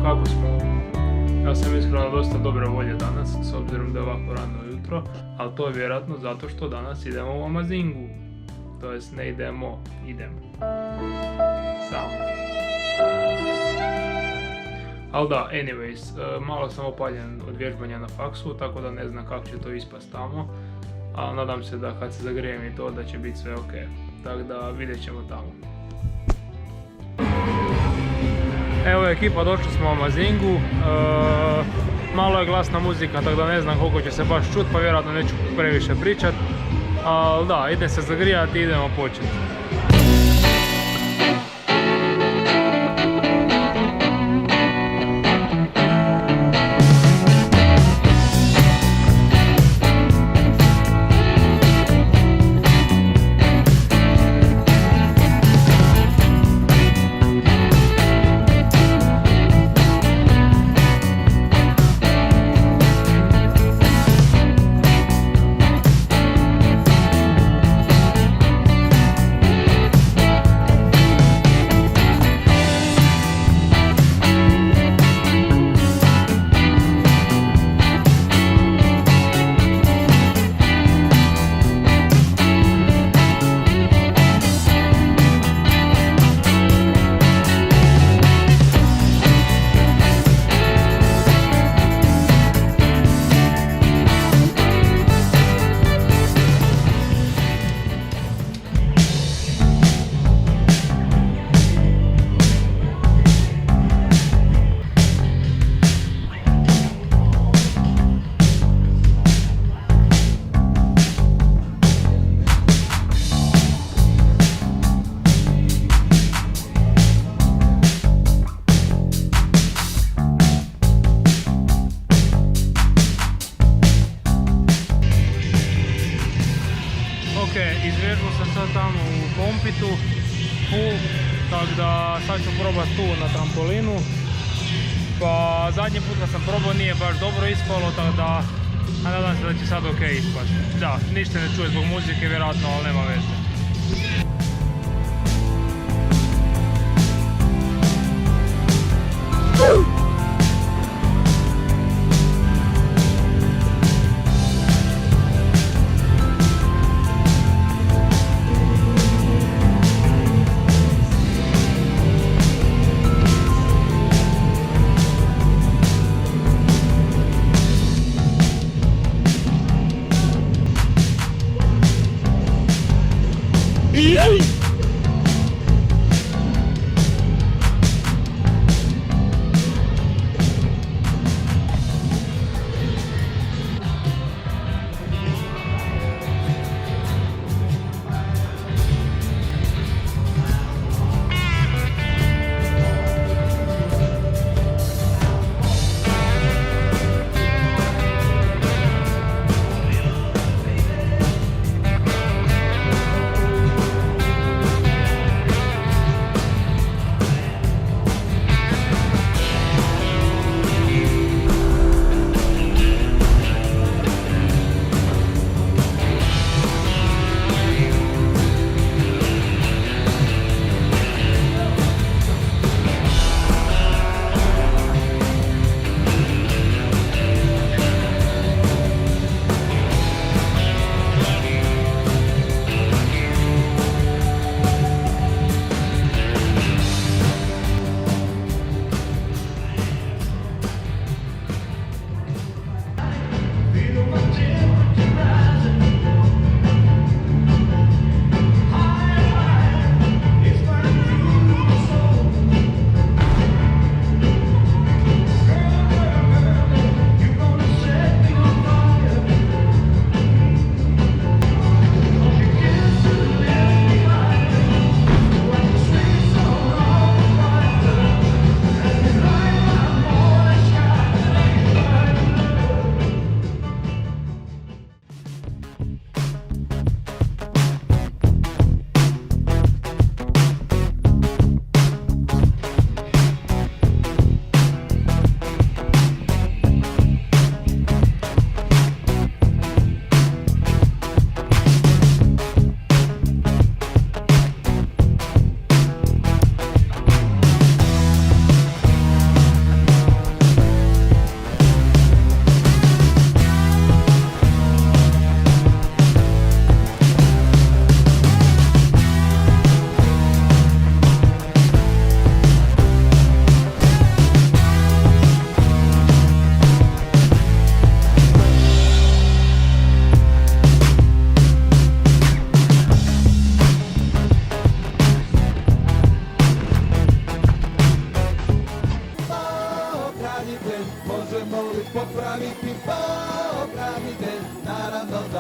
Kako smo? Ja sam iskreno dosta dobre volje danas, s obzirom da je ovako rano jutro, ali to je vjerojatno zato što danas idemo u Amazingu. To jest ne idemo. Samo. Ali da, anyways, malo sam opaljen od vježbanja na faksu, tako da ne znam kako će to ispast tamo. A nadam se da kad se zagrijem i to da će biti sve ok. Tako da vidjet ćemo tamo. Evo je ekipa, došli smo u Amazingu, malo je glasna muzika, tako da ne znam koliko će se baš čut, pa vjerojatno neću previše pričat. Ali da, idem se zagrijati i idemo početi. Izvježbao sam sad tamo u Kompitu, tako da sad ću probat tu na trampolinu. Pa zadnji put kad sam probao nije baš dobro ispalo, tako da nadam se da će sad ok ispasti. Da, ništa ne čuje zbog muzike vjerojatno, ali nema veze.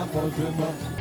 da možemo